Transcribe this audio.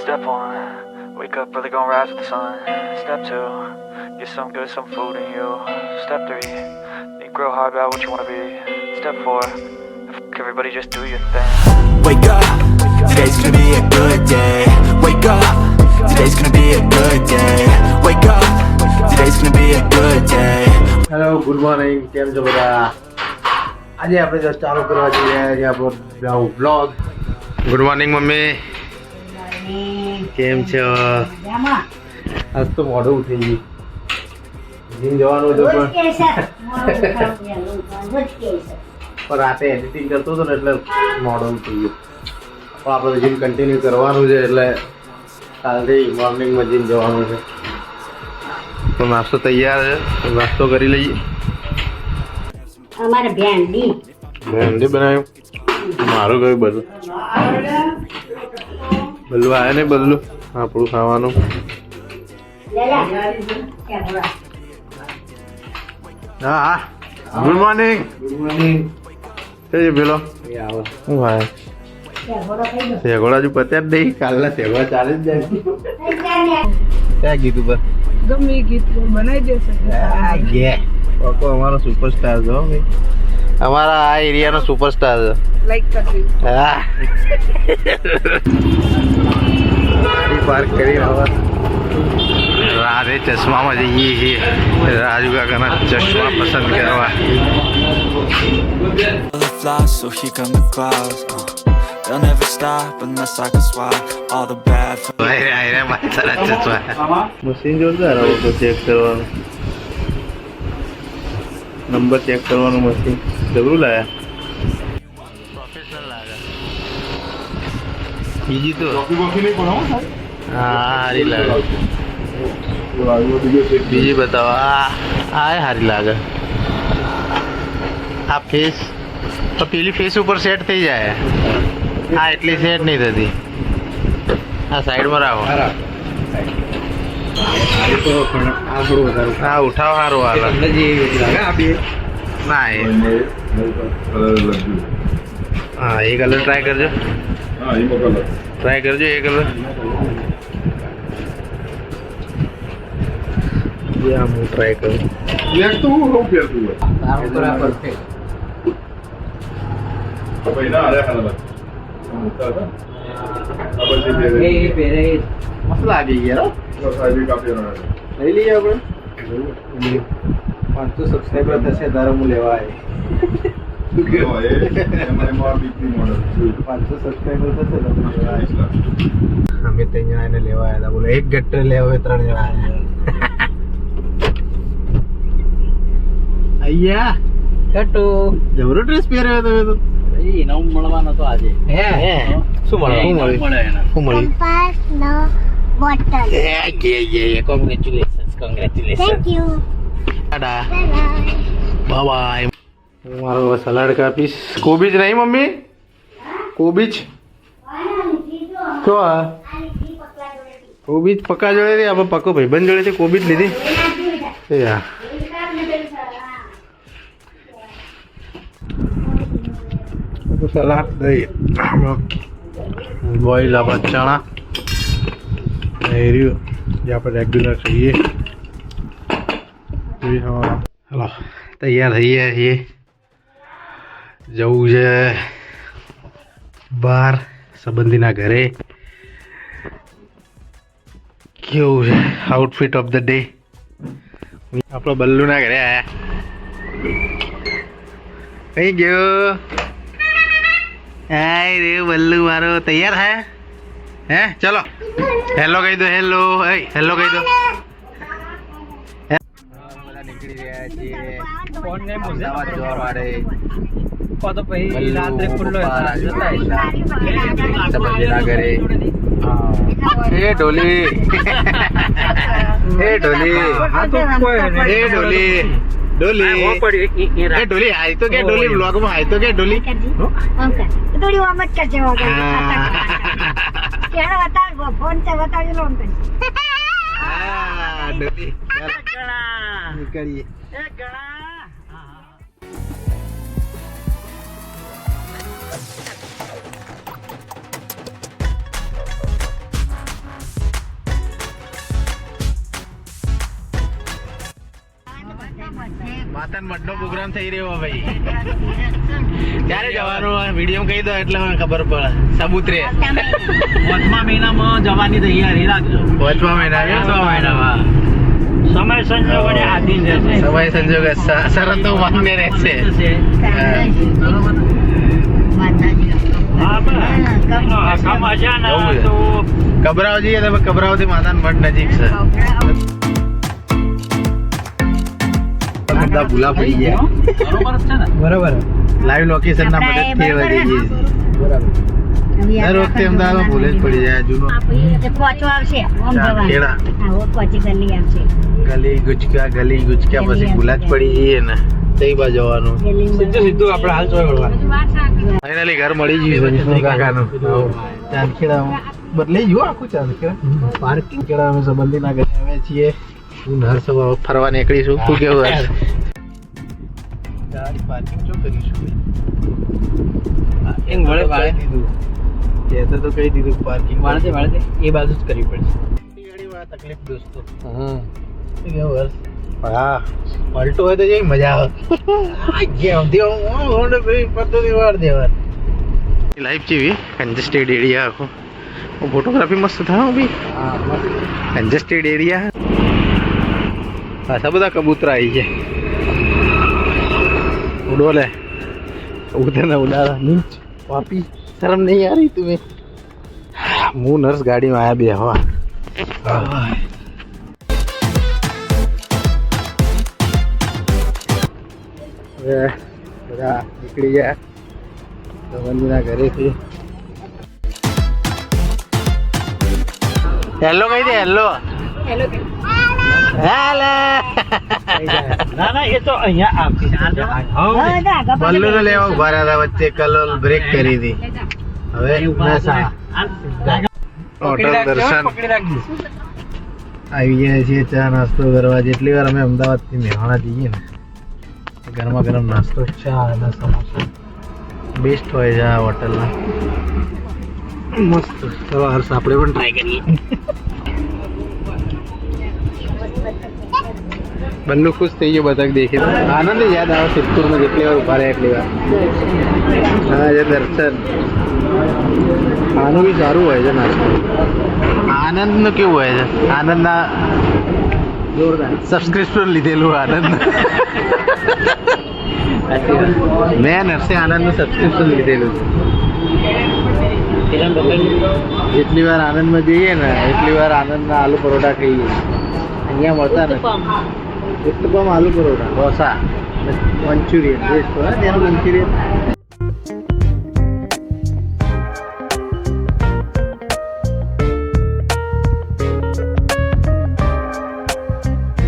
Step one, wake up early, gonna rise with the sun. Step two, get some good, some food in you. Step three, think real hard about what you wanna be. Step four, fuck everybody, just do your thing. Wake up, today's gonna be a good day. Wake up, today's gonna be a good day. Wake up, today's gonna be a good day. Hello good morning, કેમ છો બધા? આજે આપણે just ચાલુ કરવા જઈ રહ્યા છીએ આપણો બ્લોગ. ગુડ મોર્નિંગ મમ્મી, કેમ છો? આજ તો મોડું ઉઠી ગયું, જીમ જવાનું હતું પણ રાતે એડિટિંગ કરતો હતો ને એટલે મોડું ઉઠી ગયું. પણ આપણે જીમ કન્ટિન્યુ કરવાનું છે એટલે કાલથી મોર્નિંગમાં જીમ જવાનું છે. તો નાસ્તો તૈયાર છે, તો નાસ્તો કરી લઈએ. અમારે ભેંડી બનાવ્યું, મારું કયું બધું બલ્લું આવે ને, બલ્લું આપણું ખાવાનું. હા હા, ગુડ મોર્નિંગ. Good morning. કઈ પેલો શું ભાઈ શેગોડા હજુ પત્યા જ નહીં, કાલના શેગોડા ચાલી જ જાય. ક્યાં ગીત ઉપર ગમે ગીત બનાવી દેશે. પપ્પા અમારો સુપરસ્ટાર છે ભાઈ, અમારા આ એરિયાનો સુપરસ્ટાર છે. લાઈક કરી હા, ગાડી પાર્ક કરી રાધે ચશ્મામાં જઈએ છીએ. રાજુ કાકાના ચશ્મા પસંદ કરવા. Fly, so here come the clouds. They'll never stop unless I can swap all the bad from machine જોરદાર આવો તો ચેક કરવાનું, નંબર ચેક કરવાનું મશીન જબરું લાયા. પ્રોફેશનલ લાગે. બીજી તો હા સારી લાગે. બીજી બતાવો. આ સારી લાગે. આ ફેસ તો પેલી ફેસ ઉપર સેટ થઈ જાય, આ એટલી સેટ નહીં થતી. આ સાઈડમાં રાખો. હા ઉઠાવ સારું હાલ. ના હા એ કલર ટ્રાય કરજો, ટ્રાય કરજો એ કલર. હું ટ્રાય કરું. મસ્ત લાગી ગયા. લઈ લઈએ આપણે. 500 સબસ્ક્રાઈબર થશે તારે હું લેવા આવે. 500 સબસ્ક્રાઈબર થશે તો લેવા આવે. અમે 3 જણા એને લેવા આવ્યા હતા. બોલો એક ગટ્ટર લેવા હોય 3 જણા આવ્યા. અయ్యా કટુ જબરો ડ્રેસ પહેર્યો તમે તો. ઇનામ મળવાનો તો આજે. હે શું મળ્યું? શું મળ્યું? કંપાસ નો bottle. Congratulations. Thank you. Tata, bye bye. હું મારો સલાડ કાપીશ. કોબીજ નહીં મમ્મી? કોબીજ તો આ કોબીજ પક્કા જોડે હતી, આપણે પક્કો ભાઈબંધ જોડેથી કોબીજ લીધી. યા સલાડ દહીં, બોઇલ આપણા ચણા રહ્યું જે આપણે રેગ્યુલર ખાઈએ. હલો તૈયાર થઈ ગયા છીએ, જવું છે બહાર સંબંધીના ઘરે. કેવું છે આઉટફિટ ઓફ ધ ડે? આપણો બલ્લુના ઘરે આવ્યા. કઈ ગયો? હાય રે બલ્લુ મારો તૈયાર હે? હે ચલો હેલો કહી દો. હેલો હેલો કહી દો. બધા નીકળી રહ્યા છીએ અમદાવાદ જવા માટે. સંબંધીના ઘરે. એ ઢોલી, એ ઢોલી, એ ઢોલી, ડોલી, એ ઢોલી હાય તો કે ડોલી બ્લોગમાં હાય તો કે ડોલી. થોડી મત કરજે કેનો બતાવ ફોન છે બતાવજો લોન કરી. હા ડોલી નીકળીએ. એ ગણા માતાન મઠનો પ્રોગ્રામ થઈ રહ્યો ભાઈ. ક્યારે જવાનું વિડીયો કહી દો એટલે મને ખબર પડે. સબૂતરે 5મા મહિનામાં જવાની તૈયારી રાખજો. 5મા મહિનામાં સમય સંજોગોને આધીન રહેશે. સમય સંજોગ શરતો માન્ય રહેશે. હા બસ. આખામાં છે ને એવું છે. તો કબરાવ જઈએ તો કબરાવથી માતાન મઠ નજીક છે. બધા ભૂલા પડી ગયા. બરોબર જ છે ને? બરાબર. લાઈવ લોકેશન ના મદદથી હવે જઈએ છીએ. દર વખતે અમદાવાદમાં ભૂલે જ પડી જાય. જૂનો પહોંચવા આવશે ઓમ જવાનું. ખેડા હા, પહોંચી ગલી આવશે ગલી ગુચકા પછી ભૂલા જ પડી જઈએ ને કઈ બાજુ જવાનું. સીધું આપણે હાલ ચોય વળવાનું. ફાઇનલી ઘર મળી ગયું છે વિષ્ણુ કાકાનું. ચાંદખેડામાં બદલાઈ ગયું આખું ચાંદખેડા. પાર્કિંગ ખેડા અમે સંબંધીના ઘરે આવ્યા છીએ. હું નરસભા ફરવા નીકળીશું. શું કેવું હર્ષ? ગાડી પાર્કિંગ શું કરીશું? એક વળે વાળે દીધું કહેતો તો કહી દીધું પાર્કિંગ વાળતે એ બાજુ જ કરવી પડશે. ગાડીમાં તકલીફ દોસ્તો. શું કેવું હર્ષ? હા પલટો હોય તો જઈ મજા આવે. લાઈફ જેવી કન્જેસ્ટેડ એરિયા આખો. ફોટોગ્રાફી મસ્ત થાય બી. Congested area. પાછા બધા કબૂતરા આવી છે. ઉડો લે ઉધર ને ઉડાડા નીચ વાપી શરમ નહીં આ રહી તુમે. હું નર્સ ગાડીમાં આયા બે હવા. હવે બધા નીકળી ગયા સંબંધીના ઘરેથી. હેલો કહી દે. Hello hello. ના ના એ તો અહીંયા આવશે. બલ્લુ ને લેવા ઉભા રહ્યા હતા વચ્ચે. કલોલ બ્રેક કરી હતી. હવે હોટલ દર્શન આવી ગયા છીએ. ચા નાસ્તો કરવા. જેટલી વાર અમે અમદાવાદ થી મહેવાણા જઈએ ને ગરમા ગરમ નાસ્તો ચા અને સમોસા બેસ્ટ હોય છે આ હોટલના. મસ્ત. ચલો હર્ષ આપણે પણ ટ્રાય કરીએ. બલ્લુ ખુશ થઈ ગયો બતક દેખી. આનંદ યાદ આવે સિદ્ધપુરમાં જેટલી વાર ઉભા રહે એટલી વાર. હા જે દર્શન આનું બી સારું હોય છે નાસ્તો. આનંદનું કેવું હોય છે? આનંદના સબસ્ક્રિપ્શન લીધેલું આનંદ. મેં નરસે આનંદનું સબસ્ક્રિપ્શન લીધેલું છે. જેટલી વાર આનંદમાં જઈએ ને એટલી વાર આનંદના આલુ પરોઠા ખાઈએ. અહીંયા મળતા નથી. ઉત્તપમ આલુ પરોઠા ઢોસા મંચુરિયન બેસ્ટ હોય તેનું મંચુરિયન.